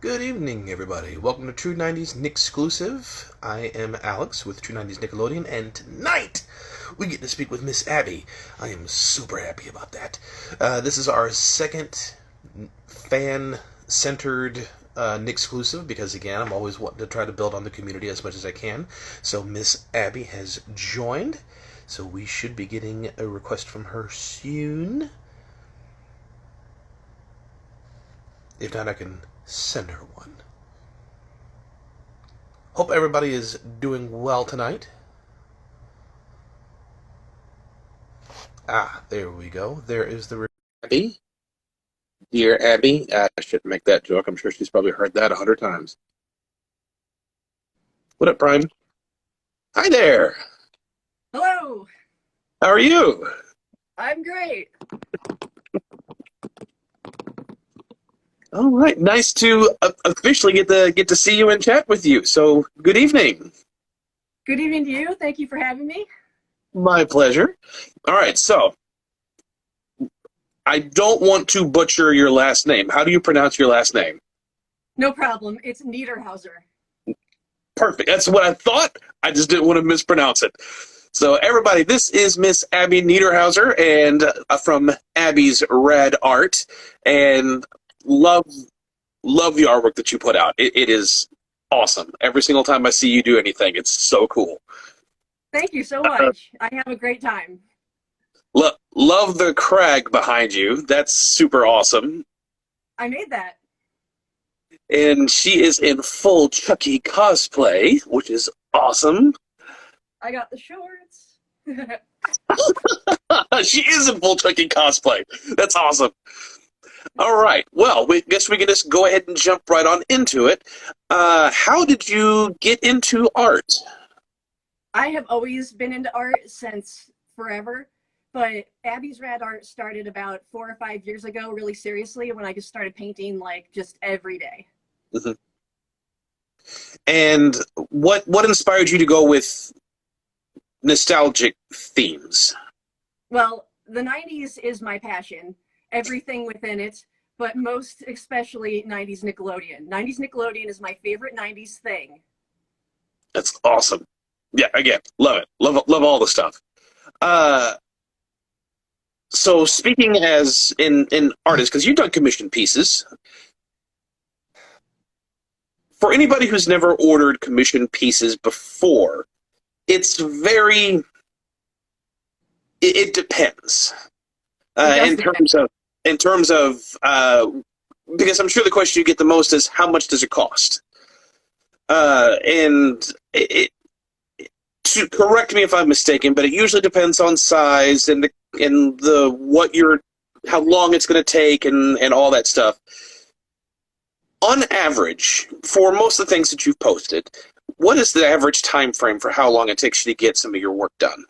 Good evening, everybody. Welcome to True 90's NickSclusive. I am Alex with True 90's Nickelodeon, and tonight we get to speak with Miss Abby. I am super happy about that. This is our second fan-centered NickSclusive because, again, I'm always wanting to try to build on the community as much as I can. So Miss Abby has joined, so we should be getting a request from her soon. If not, I can send her one. Hope everybody is doing well tonight. There we go. There is the Abby. Dear Abby. I shouldn't make that joke. I'm sure she's probably heard that 100 times. What up, Prime? Hi there. Hello. How are you? I'm great. All right. Nice to officially get to see you and chat with you. So, good evening. Good evening to you. Thank you for having me. My pleasure. All right. So, I don't want to butcher your last name. How do you pronounce your last name? No problem. It's Niederhauser. Perfect. That's what I thought. I just didn't want to mispronounce it. So, everybody, this is Miss Abby Niederhauser and from Abby's Rad Art. And love the artwork that you put out. It is awesome. Every single time I see you do anything, it's so cool. Thank you so much. I have a great time. Love the crag behind you. That's super awesome. I made that. And she is in full Chucky cosplay, which is awesome. I got the shorts. She is in full Chucky cosplay. That's awesome. All right. Well, we guess we can just go ahead and jump right on into it. How did you get into art? I have always been into art since forever, but Abby's Rad Art started about 4 or 5 years ago, really seriously, when I just started painting like just every day. Mm-hmm. And what inspired you to go with nostalgic themes? Well, the 90s is my passion. Everything within it, but most especially 90s Nickelodeon. 90s Nickelodeon is my favorite 90s thing. That's awesome. Yeah, again, love it. Love all the stuff. So speaking as in artists, because you've done commissioned pieces, for anybody who's never ordered commissioned pieces before, it's very, it depends. In terms of, because I'm sure the question you get the most is how much does it cost? And to correct me if I'm mistaken, but it usually depends on size and how long it's going to take and all that stuff. On average, for most of the things that you've posted, what is the average time frame for how long it takes you to get some of your work done?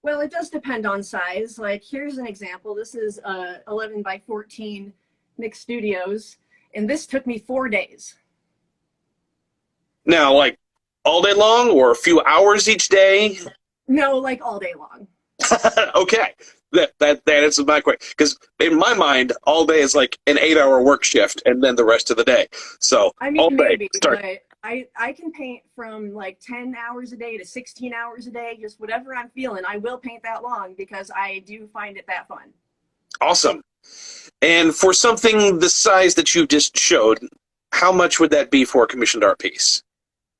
Well, it does depend on size. Like, here's an example. This is 11 by 14 Nick Studios, and this took me 4 days. Now, like all day long or a few hours each day? No, like all day long. Okay. That answers my question. Because in my mind, all day is like an 8-hour work shift and then the rest of the day. So, I mean, all day, maybe, but I can paint from like 10 hours a day to 16 hours a day, just whatever I'm feeling. I will paint that long because I do find it that fun. Awesome. And for something the size that you just showed, how much would that be for a commissioned art piece?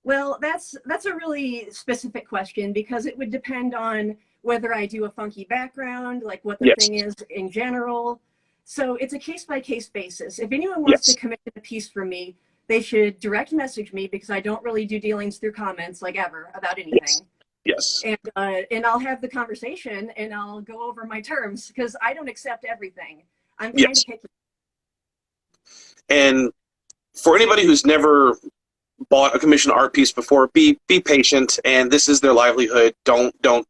Well, that's a really specific question because it would depend on whether I do a funky background, like what the thing is in general. So it's a case-by-case basis. If anyone wants to commission a piece from me, they should direct message me because I don't really do dealings through comments like ever about anything. Yes. And I'll have the conversation and I'll go over my terms because I don't accept everything. I'm kind of picky. And for anybody who's never bought a commissioned art piece before, be patient, and this is their livelihood. Don't go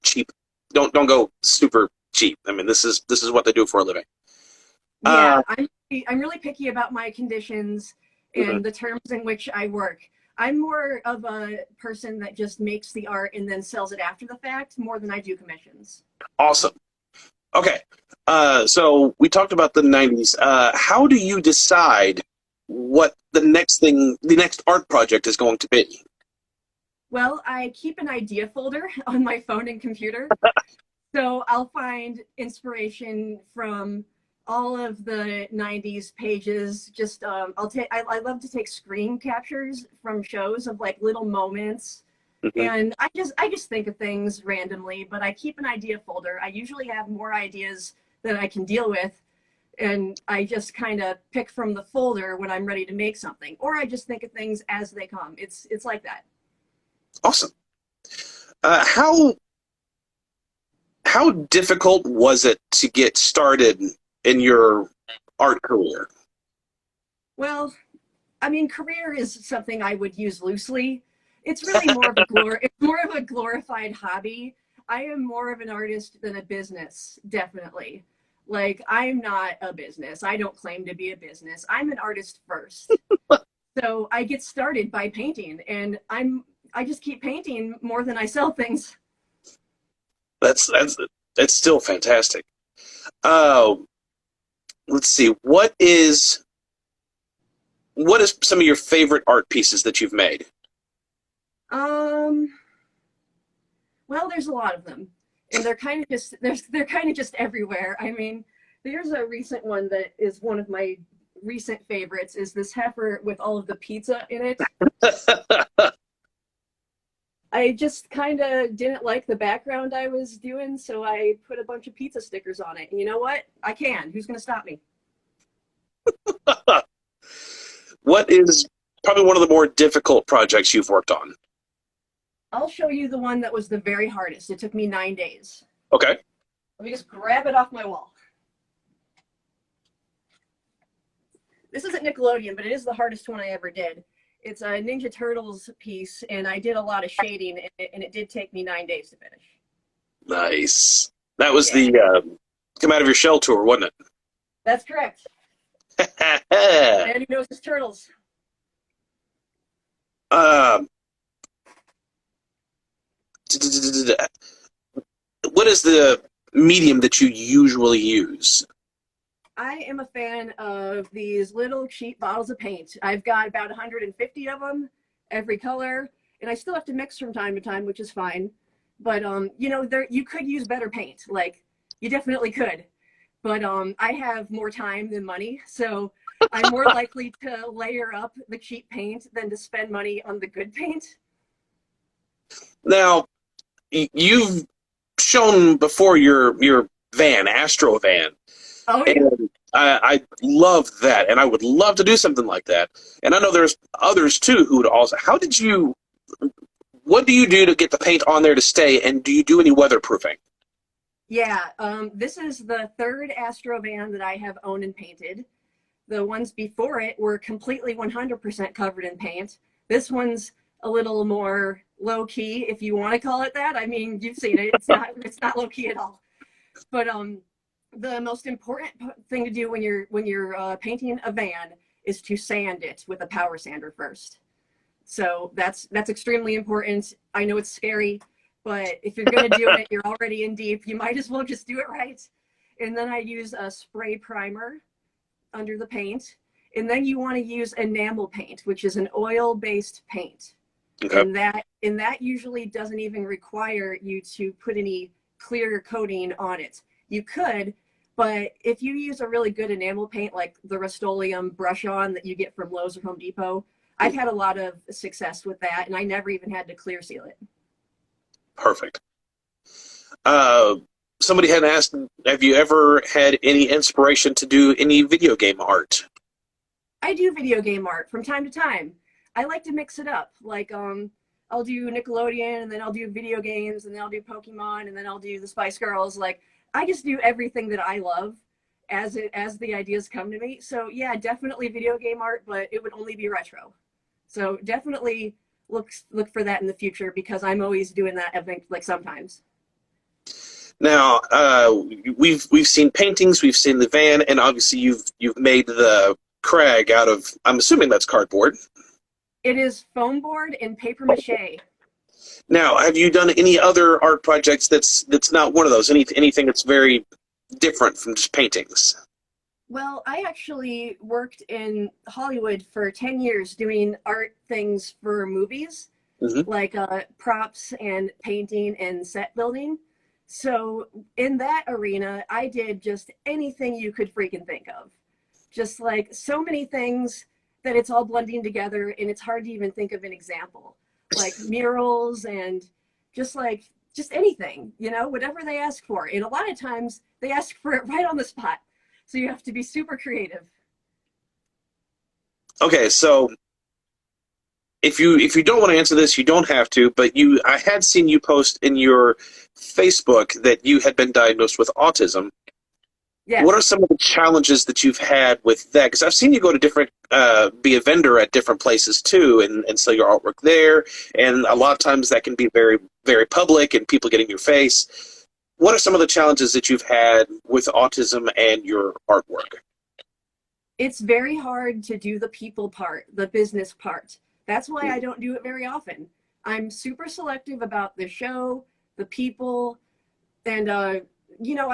super cheap. I mean, this is what they do for a living. Yeah, I'm really picky about my conditions and the terms in which I work. I'm more of a person that just makes the art and then sells it after the fact more than I do commissions. Awesome. Okay. So we talked about the 90s. How do you decide what the next art project is going to be. Well, I keep an idea folder on my phone and computer. So I'll find inspiration from all of the 90s pages. Just I love to take screen captures from shows of like little moments. Mm-hmm. And I just think of things randomly, but I keep an idea folder. I usually have more ideas than I can deal with, and I just kind of pick from the folder when I'm ready to make something, or I just think of things as they come. It's like that. Awesome. How difficult was it to get started in your art career? Well, I mean, career is something I would use loosely. It's really more of a glorified hobby. I am more of an artist than a business, definitely. Like, I'm not a business. I don't claim to be a business. I'm an artist first. So I get started by painting, and I just keep painting more than I sell things. That's still fantastic. Let's see. What is some of your favorite art pieces that you've made? Well, there's a lot of them, and they're kind of just everywhere. I mean, there's a recent one that is one of my recent favorites. Is this heifer with all of the pizza in it? I just kind of didn't like the background I was doing, so I put a bunch of pizza stickers on it. And you know what? I can. Who's going to stop me? What is probably one of the more difficult projects you've worked on? I'll show you the one that was the very hardest. It took me 9 days. Okay. Let me just grab it off my wall. This isn't Nickelodeon, but it is the hardest one I ever did. It's a Ninja Turtles piece, and I did a lot of shading, and it did take me 9 days to finish. Nice. That was the Come Out of Your Shell tour, wasn't it? That's correct. Man who knows his turtles. What is the medium that you usually use? I am a fan of these little cheap bottles of paint. I've got about 150 of them, every color, and I still have to mix from time to time, which is fine. But you know, you could use better paint. Like, you definitely could. But I have more time than money, so I'm more likely to layer up the cheap paint than to spend money on the good paint. Now, you've shown before your van, Astro Van. Oh, yeah. And I love that, and I would love to do something like that. And I know there's others too who would also. What do you do to get the paint on there to stay, and do you do any weatherproofing? Yeah, this is the third Astro Van that I have owned and painted. The ones before it were completely 100% covered in paint. This one's a little more low key, if you want to call it that. I mean, you've seen it. It's not low key at all. But the most important thing to do when you're painting a van is to sand it with a power sander first. So that's extremely important. I know it's scary, but if you're going to do it, you're already in deep. You might as well just do it right. And then I use a spray primer under the paint. And then you want to use enamel paint, which is an oil-based paint. Okay. And that usually doesn't even require you to put any clear coating on it. You could, but if you use a really good enamel paint like the Rust-Oleum brush-on that you get from Lowe's or Home Depot, I've had a lot of success with that, and I never even had to clear seal it. Perfect. Somebody had asked, have you ever had any inspiration to do any video game art? I do video game art from time to time. I like to mix it up. Like, I'll do Nickelodeon, and then I'll do video games, and then I'll do Pokemon, and then I'll do the Spice Girls. Like, I just do everything that I love as the ideas come to me. So yeah, definitely video game art, but it would only be retro. So definitely look for that in the future, because I'm always doing that, I think, like sometimes. Now, we've seen paintings, we've seen the van, and obviously you've made the crag out of, I'm assuming that's cardboard. It is foam board and paper mache. Now, have you done any other art projects that's not one of those? Anything that's very different from just paintings? Well, I actually worked in Hollywood for 10 years doing art things for movies, Hmm. like props and painting and set building. So in that arena, I did just anything you could freaking think of. Just like so many things that it's all blending together and it's hard to even think of an example. Like murals and just like just anything, you know, whatever they ask for. And a lot of times they ask for it right on the spot. So you have to be super creative. Okay, so if you don't want to answer this, you don't have to. But I had seen you post in your Facebook that you had been diagnosed with autism. What are Yes. some of the challenges that you've had with that? Because I've seen you go to different, be a vendor at different places too, and sell your artwork there. And a lot of times that can be very, very public, and people get in your face. What are some of the challenges that you've had with autism and your artwork? It's very hard to do the people part, the business part. That's why I don't do it very often. I'm super selective about the show, the people, and you know,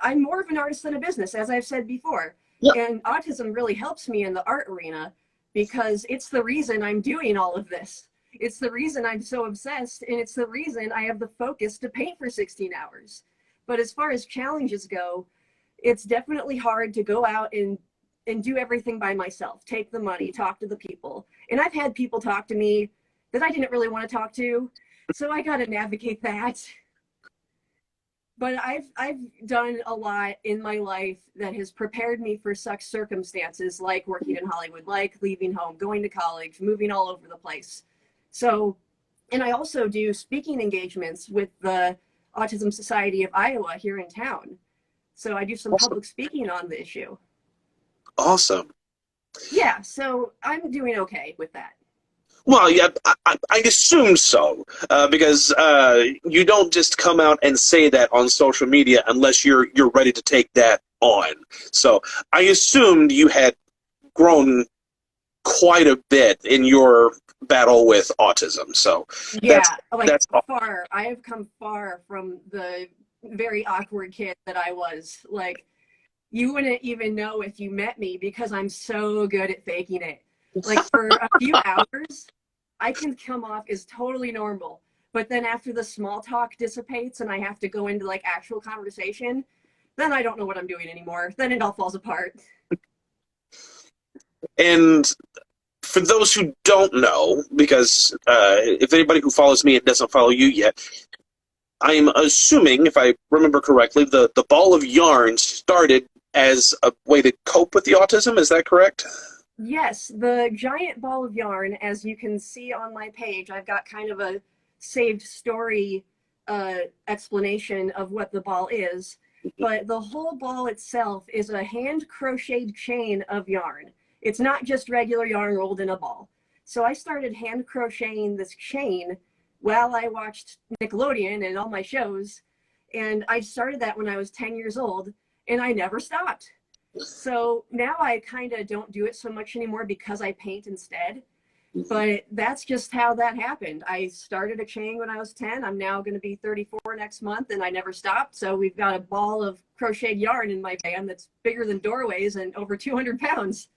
I'm more of an artist than a business, as I've said before. Yep. And autism really helps me in the art arena because it's the reason I'm doing all of this. It's the reason I'm so obsessed, and it's the reason I have the focus to paint for 16 hours. But as far as challenges go, it's definitely hard to go out and do everything by myself, take the money, talk to the people. And I've had people talk to me that I didn't really want to talk to. So I got to navigate that. But I've done a lot in my life that has prepared me for such circumstances, like working in Hollywood, like leaving home, going to college, moving all over the place. So, and I also do speaking engagements with the Autism Society of Iowa here in town. So I do some Awesome. public speaking on the issue. Awesome. Yeah, so I'm doing okay with that. Well, yeah, I assume so, because you don't just come out and say that on social media unless you're ready to take that on. So I assumed you had grown quite a bit in your battle with autism. So that's Yeah, like that's all. far. I have come far from the very awkward kid that I was. Like, you wouldn't even know if you met me because I'm so good at faking it. Like, for a few hours, I can come off as totally normal. But then after the small talk dissipates and I have to go into like actual conversation, then I don't know what I'm doing anymore. Then it all falls apart. And for those who don't know, because if anybody who follows me and doesn't follow you yet, I'm assuming, if I remember correctly, the ball of yarn started as a way to cope with the autism. Is that correct? Yes, the giant ball of yarn, as you can see on my page, I've got kind of a saved story explanation of what the ball is. But the whole ball itself is a hand crocheted chain of yarn. It's not just regular yarn rolled in a ball. So I started hand crocheting this chain while I watched Nickelodeon and all my shows. And I started that when I was 10 years old, and I never stopped. So now I kind of don't do it so much anymore because I paint instead. But that's just how that happened. I started a chain when I was 10. I'm now going to be 34 next month, and I never stopped. So we've got a ball of crocheted yarn in my van that's bigger than doorways and over 200 pounds.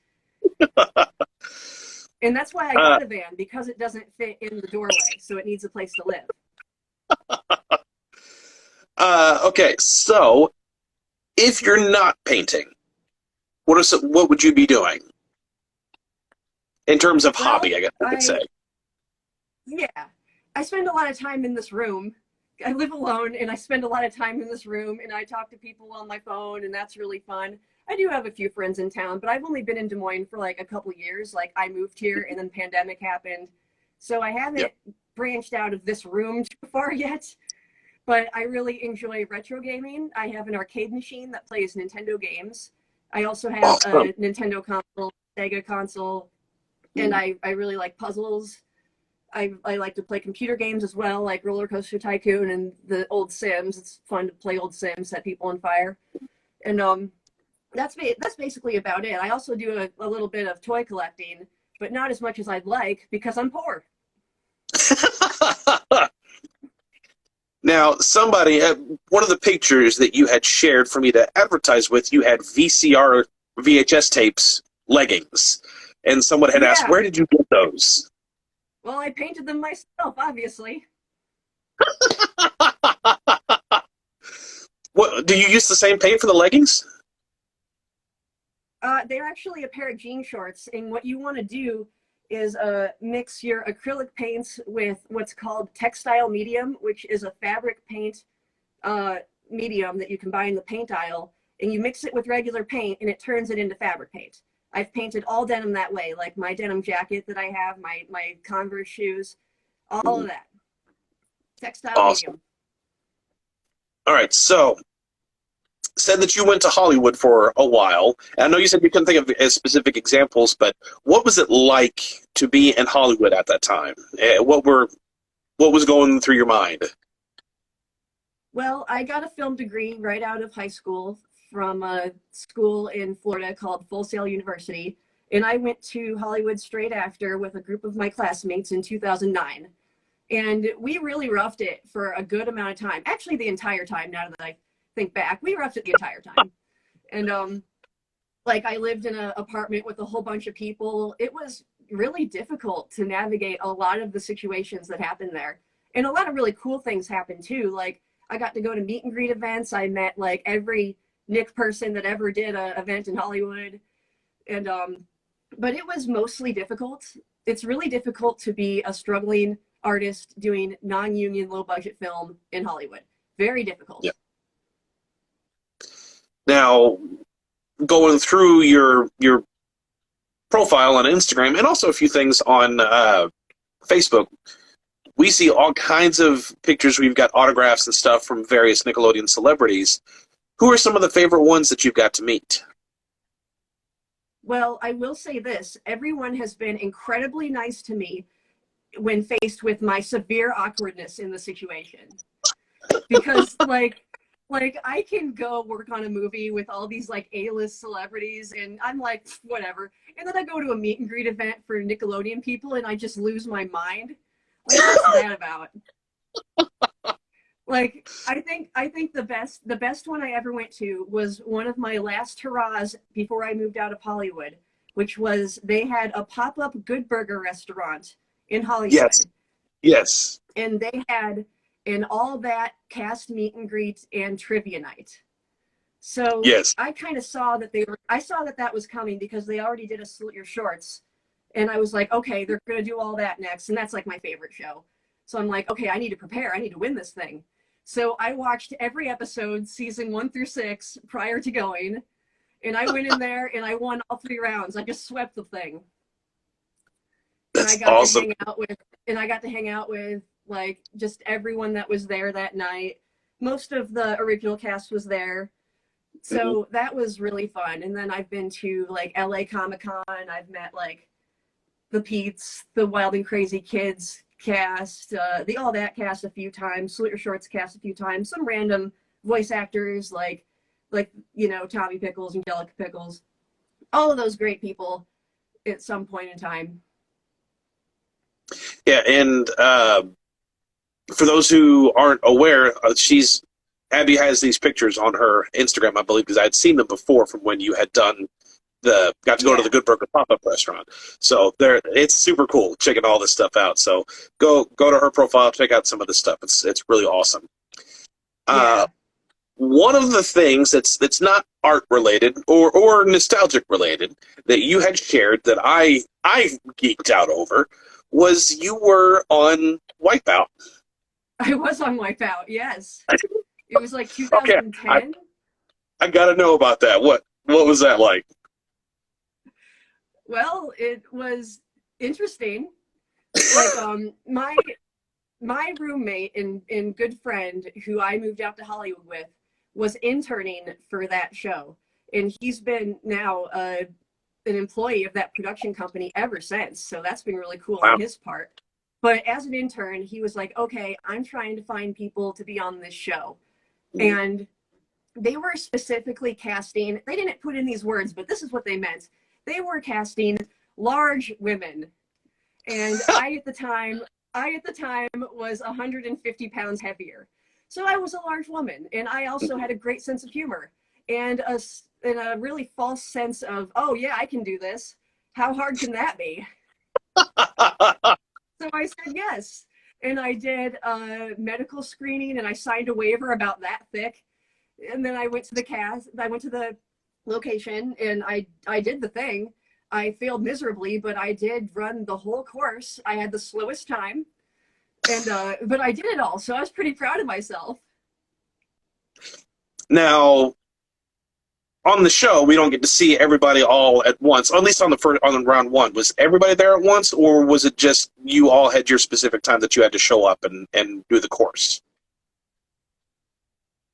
And that's why I Uh, got a van, because it doesn't fit in the doorway. So it needs a place to live. okay, so if you're not painting, what would you be doing in terms of Well, hobby? I guess I could say. yeah, I spend a lot of time in this room. I live alone and I spend a lot of time in this room and I talk to people on my phone, and that's really fun. I do have a few friends in town, but I've only been in Des Moines for like a couple years. Like, I moved here and then pandemic happened. So I haven't Yep. branched out of this room too far yet, but I really enjoy retro gaming. I have an arcade machine that plays Nintendo games. I also have Awesome. a Nintendo console, Sega console, and I really like puzzles. I like to play computer games as well, like Roller Coaster Tycoon and the old Sims. It's fun to play old Sims, set people on fire. And that's basically about it. I also do a little bit of toy collecting, but not as much as I'd like because I'm poor. Now, somebody, one of the pictures that you had shared for me to advertise with, you had VCR VHS tapes leggings, and someone had asked, Yeah. "Where did you get those?" Well, I painted them myself, obviously. What, do you use the same paint for the leggings? They're actually a pair of jean shorts, and what you want to do is mix your acrylic paints with what's called textile medium, which is a fabric paint medium that you can buy in the paint aisle, and you mix it with regular paint, and it turns it into fabric paint. I've painted all denim that way, like my denim jacket that I have, my Converse shoes, all of that. Textile Awesome. medium. All right, so said that you went to Hollywood for a while. And I know you said you couldn't think of specific examples, but what was it like to be in Hollywood at that time? What was going through your mind? Well, I got a film degree right out of high school from a school in Florida called Full Sail University. And I went to Hollywood straight after with a group of my classmates in 2009. And we really roughed it for a good amount of time. Actually, the entire time, now that I think back, we roughed it the entire time. And like I lived in an apartment with a whole bunch of people. It was really difficult to navigate a lot of the situations that happened there. And a lot of really cool things happened too. Like I got to go to meet and greet events. I met like every Nick person that ever did an event in Hollywood. And but it was mostly difficult. It's really difficult to be a struggling artist doing non-union, low-budget film in Hollywood. Very difficult. Yeah. Now, going through your profile on Instagram and also a few things on Facebook, we see all kinds of pictures. We've got autographs and stuff from various Nickelodeon celebrities. Who are some of the favorite ones that you've got to meet? Well, I will say this. Everyone has been incredibly nice to me when faced with my severe awkwardness in the situation. Because like I can go work on a movie with all these like A-list celebrities and I'm like, whatever. And then I go to a meet and greet event for Nickelodeon people and I just lose my mind. Like, what's that about? Like, I think the best one I ever went to was one of my last hurrahs before I moved out of Hollywood, which was they had a pop-up Good Burger restaurant in Hollywood. Yes. Yes. And they had an all that cast meet and greet and trivia night. So yes. I kind of saw that I saw that was coming because they already did a Salute Your Shorts. And I was like, okay, they're going to do all that next. And that's like my favorite show. So I'm like, okay, I need to prepare. I need to win this thing. So I watched every episode, season 1 through 6, prior to going. And I went in there and I won all 3 rounds. I just swept the thing. That's and I got awesome. to hang out with like just everyone that was there that night. Most of the original cast was there. So that was really fun. And then I've been to like LA Comic-Con. I've met like the Pete's, the Wild and Crazy Kids cast, the All That cast a few times, Salute Your Shorts cast a few times, some random voice actors like you know, Tommy Pickles, Angelica Pickles, all of those great people at some point in time. Yeah, and for those who aren't aware, Abby has these pictures on her Instagram, I believe, because I had seen them before from when you had got to go to the Good Burger pop-up restaurant. So it's super cool checking all this stuff out. So go to her profile, check out some of this stuff. It's really awesome. Yeah. One of the things that's not art related or nostalgic related that you had shared that I geeked out over was you were on Wipeout. I was on Wipeout, yes. It was like 2010. Okay. I got to know about that. What was that like? Well, it was interesting. Like my roommate and good friend who I moved out to Hollywood with was interning for that show, and he's been now an employee of that production company ever since. So that's been really cool on his part. But as an intern, he was like, "Okay, I'm trying to find people to be on this show," and they were specifically casting. They didn't put in these words, but this is what they meant. They were casting large women. And I at the time was 150 pounds heavier. So I was a large woman. And I also had a great sense of humor and in a really false sense of, oh yeah, I can do this. How hard can that be? So I said yes. And I did a medical screening and I signed a waiver about that thick. And then I went to the location and I did the thing. I failed miserably, but I did run the whole course. I had the slowest time, and but I did it all, so I was pretty proud of myself. Now, on the show, we don't get to see everybody all at once. At least on round one, was everybody there at once, or was it just you all had your specific time that you had to show up and do the course?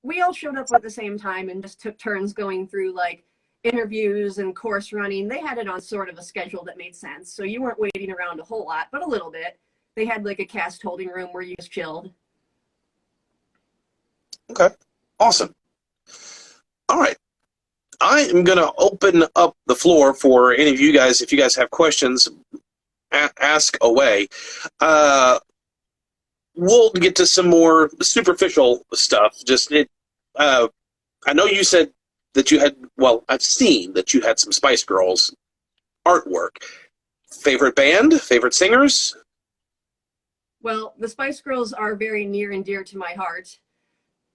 We all showed up at the same time and just took turns going through like interviews and course running. They had it on sort of a schedule that made sense, so you weren't waiting around a whole lot, but a little bit. They had like a cast holding room where you just chilled. Okay, awesome. All right. I am going to open up the floor for any of you guys. If you guys have questions, ask away. We'll get to some more superficial stuff. I know you said that you had, well, I've seen that you had some Spice Girls artwork. Favorite band? Favorite singers? Well, the Spice Girls are very near and dear to my heart.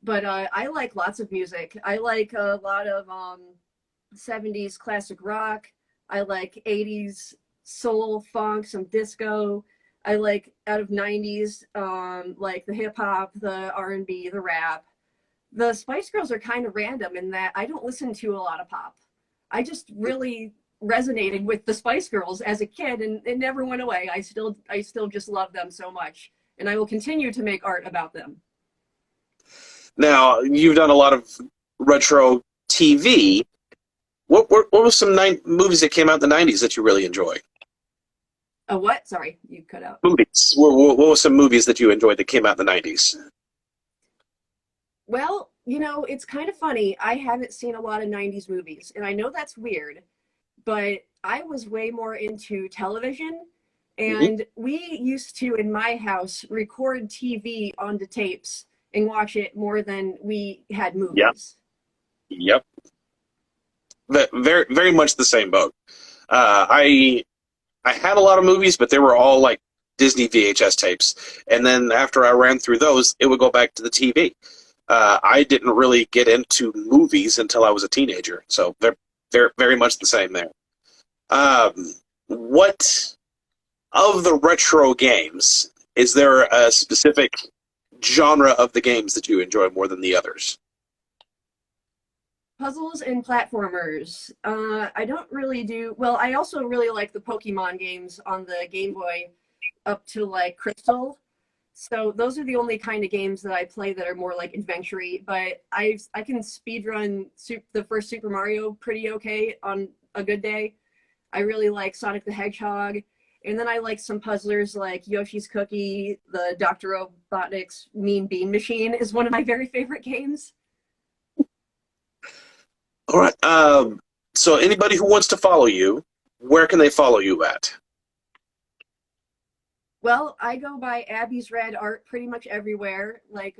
But I like lots of music. I like a lot of 70s classic rock. I like 80s soul, funk, some disco. I like out of 90s, like the hip hop, the R&B, the rap. The Spice Girls are kind of random in that I don't listen to a lot of pop. I just really resonated with the Spice Girls as a kid, and it never went away. I still just love them so much, and I will continue to make art about them. Now, you've done a lot of retro TV. What were some movies that came out in the 90s that you really enjoy? A what? Sorry, you cut out. Movies. What were some movies that you enjoyed that came out in the 90s? Well, you know, it's kind of funny. I haven't seen a lot of 90s movies, and I know that's weird, but I was way more into television, and we used to, in my house, record TV onto tapes and watch it more than we had movies. Yep. Very, very much the same boat. I had a lot of movies, but they were all like Disney VHS tapes. And then after I ran through those, it would go back to the TV. I didn't really get into movies until I was a teenager. So they're very much the same there. What of the retro games, is there a specific genre of the games that you enjoy more than the others? Puzzles and platformers. I don't really do, well, I also really like the Pokemon games on the Game Boy up to like Crystal. So those are the only kind of games that I play that are more like adventure-y, but I can speedrun the first Super Mario pretty okay on a good day. I really like Sonic the Hedgehog. And then I like some puzzlers like Yoshi's Cookie, the Dr. Robotnik's Mean Bean Machine is one of my very favorite games. All right. So anybody who wants to follow you, where can they follow you at? Well, I go by Abby's Rad Art pretty much everywhere, like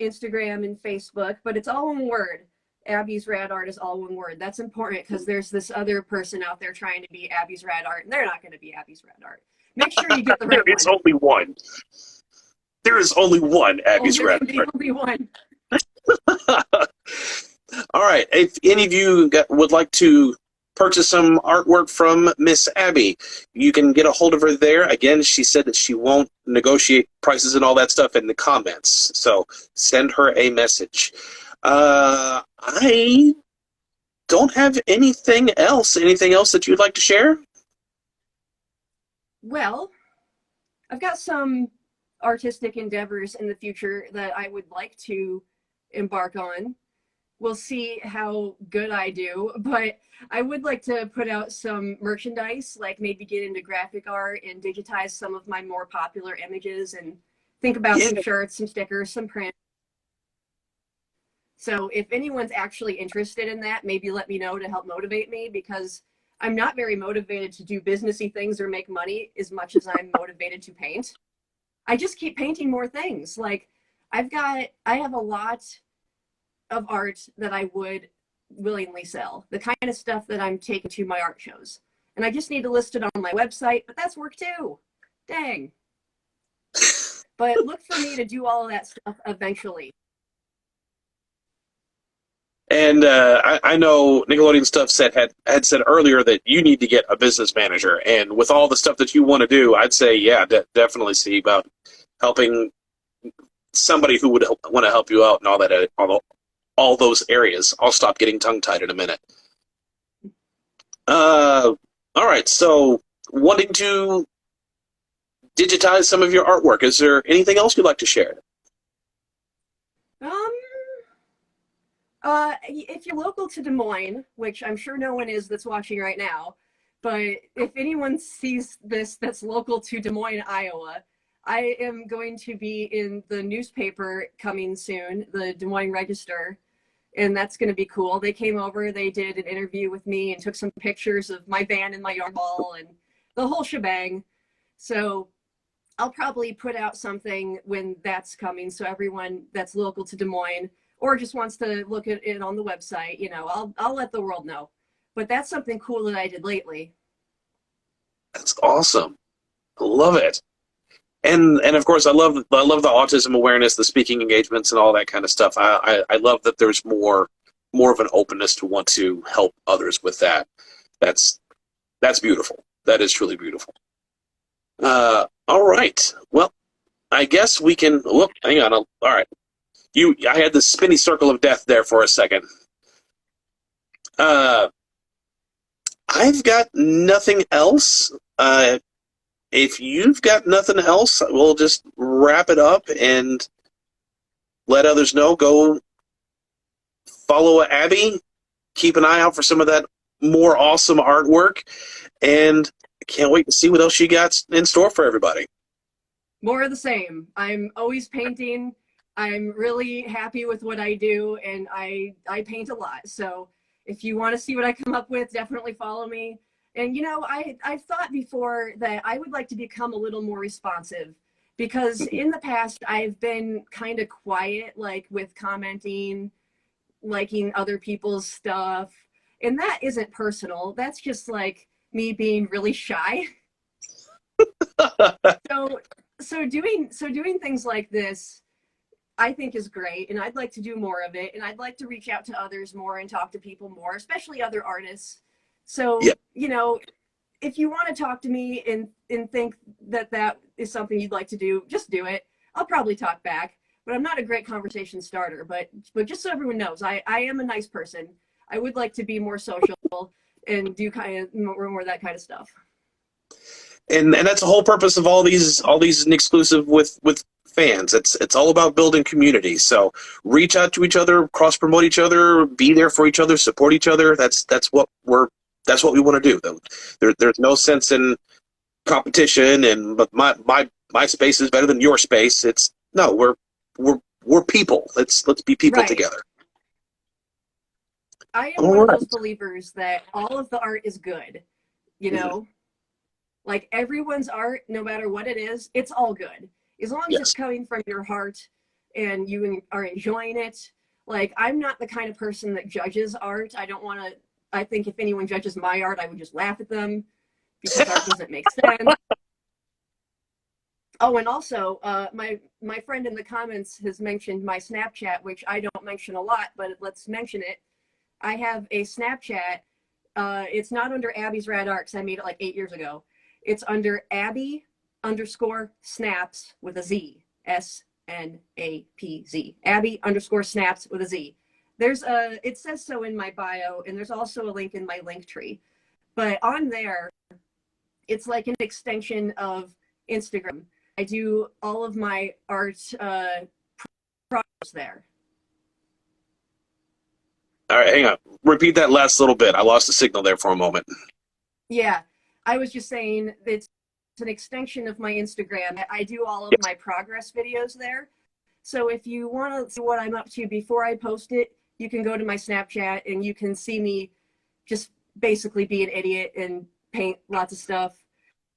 Instagram and Facebook, but it's all one word. Abby's Rad Art is all one word. That's important because there's this other person out there trying to be Abby's Rad Art, and they're not going to be Abby's Rad Art. Make sure you get the right one. There is only one. There is only one Abby's Rad Art. Only one. All right. If any of you would like to purchase some artwork from Miss Abby, you can get a hold of her there. Again, she said that she won't negotiate prices and all that stuff in the comments. So send her a message. I don't have anything else. Anything else that you'd like to share? Well, I've got some artistic endeavors in the future that I would like to embark on. We'll see how good I do, but I would like to put out some merchandise, like maybe get into graphic art and digitize some of my more popular images and think about some shirts, some stickers, some prints. So if anyone's actually interested in that, maybe let me know to help motivate me, because I'm not very motivated to do businessy things or make money as much as I'm motivated to paint. I just keep painting more things. Like I have a lot of art that I would willingly sell, the kind of stuff that I'm taking to my art shows. And I just need to list it on my website, but that's work too. Dang. But look for me to do all of that stuff eventually. And I know Nickelodeon Stuff had said earlier that you need to get a business manager. And with all the stuff that you want to do, I'd say, yeah, definitely see about helping somebody who would want to help you out and all that, all those areas. I'll stop getting tongue-tied in a minute. All right, so wanting to digitize some of your artwork, is there anything else you'd like to share? If you're local to Des Moines, which I'm sure no one is that's watching right now, but if anyone sees this that's local to Des Moines, Iowa, I am going to be in the newspaper coming soon, the Des Moines Register, and that's going to be cool. They came over, they did an interview with me and took some pictures of my band and my yarn ball and the whole shebang. So I'll probably put out something when that's coming, so everyone that's local to Des Moines or just wants to look at it on the website, you know, I'll let the world know. But that's something cool that I did lately. That's awesome. I love it. And of course, I love the autism awareness, the speaking engagements, and all that kind of stuff. I love that there's more of an openness to want to help others with that. That's beautiful. That is truly beautiful. All right. Well, I guess we can. Whoop, hang on. All right. I had the spinny circle of death there for a second. I've got nothing else. If you've got nothing else, we'll just wrap it up and let others know. Go follow Abby. Keep an eye out for some of that more awesome artwork. And I can't wait to see what else you got in store for everybody. More of the same. I'm always painting. I'm really happy with what I do, and I paint a lot. So if you want to see what I come up with, definitely follow me. And, you know, I've thought before that I would like to become a little more responsive, because in the past I've been kind of quiet, like with commenting, liking other people's stuff. And that isn't personal. That's just like me being really shy. So doing things like this, I think, is great, and I'd like to do more of it, and I'd like to reach out to others more and talk to people more, especially other artists. So, yep. You know, if you want to talk to me and think that is something you'd like to do, just do it. I'll probably talk back, but I'm not a great conversation starter. But just so everyone knows, I am a nice person. I would like to be more social and do kind of more of that kind of stuff. And that's the whole purpose of all these NickSclusive with fans. It's all about building community. So reach out to each other, cross promote each other, be there for each other, support each other. That's what we want to do. There's no sense in competition but my space is better than your space. We're people. Let's be people together. I am one of those believers that all of the art is good. You know, like everyone's art, no matter what it is, it's all good. As long as it's coming from your heart and you are enjoying it. Like, I'm not the kind of person that judges art. I think if anyone judges my art, I would just laugh at them because art doesn't make sense. Oh, and also, my friend in the comments has mentioned my Snapchat, which I don't mention a lot, but let's mention it. I have a Snapchat. It's not under Abby's Rad Art, because I made it like 8 years ago. It's under Abby_snaps with a Z. SNAPZ. Abby_snaps with a Z. It says so in my bio, and there's also a link in my link tree. But on there, it's like an extension of Instagram. I do all of my art projects there. All right, hang on. Repeat that last little bit. I lost the signal there for a moment. Yeah, I was just saying it's an extension of my Instagram. I do all of my progress videos there. So if you want to see what I'm up to before I post it, you can go to my Snapchat and you can see me just basically be an idiot and paint lots of stuff.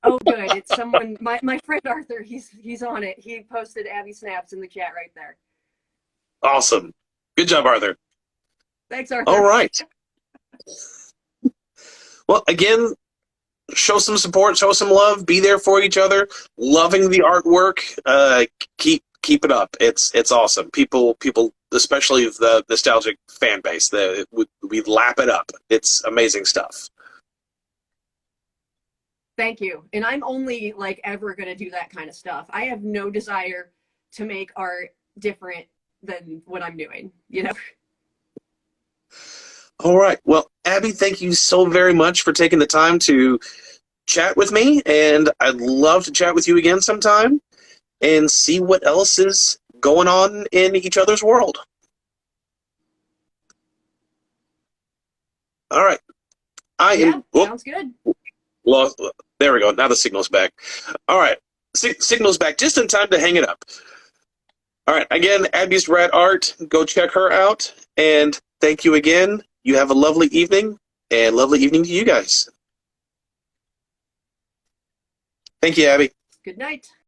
Oh, good. It's someone, my friend Arthur, he's on it. He posted Abby Snaps in the chat right there. Awesome. Good job, Arthur. Thanks, Arthur. All right. Well, again, show some support, show some love, be there for each other. Loving the artwork. Keep it up. It's awesome. People, especially the nostalgic fan base, we lap it up. It's amazing stuff. Thank you. And I'm only like ever going to do that kind of stuff. I have no desire to make art different than what I'm doing, you know? All right. Well, Abby, thank you so very much for taking the time to chat with me, and I'd love to chat with you again sometime and see what else is going on in each other's world. All right. Sounds good. Well, there we go. Now the signal's back. All right. Signal's back just in time to hang it up. All right. Again, Abby's Rad Art. Go check her out. And thank you again. You have a lovely evening, and lovely evening to you guys. Thank you, Abby. Good night.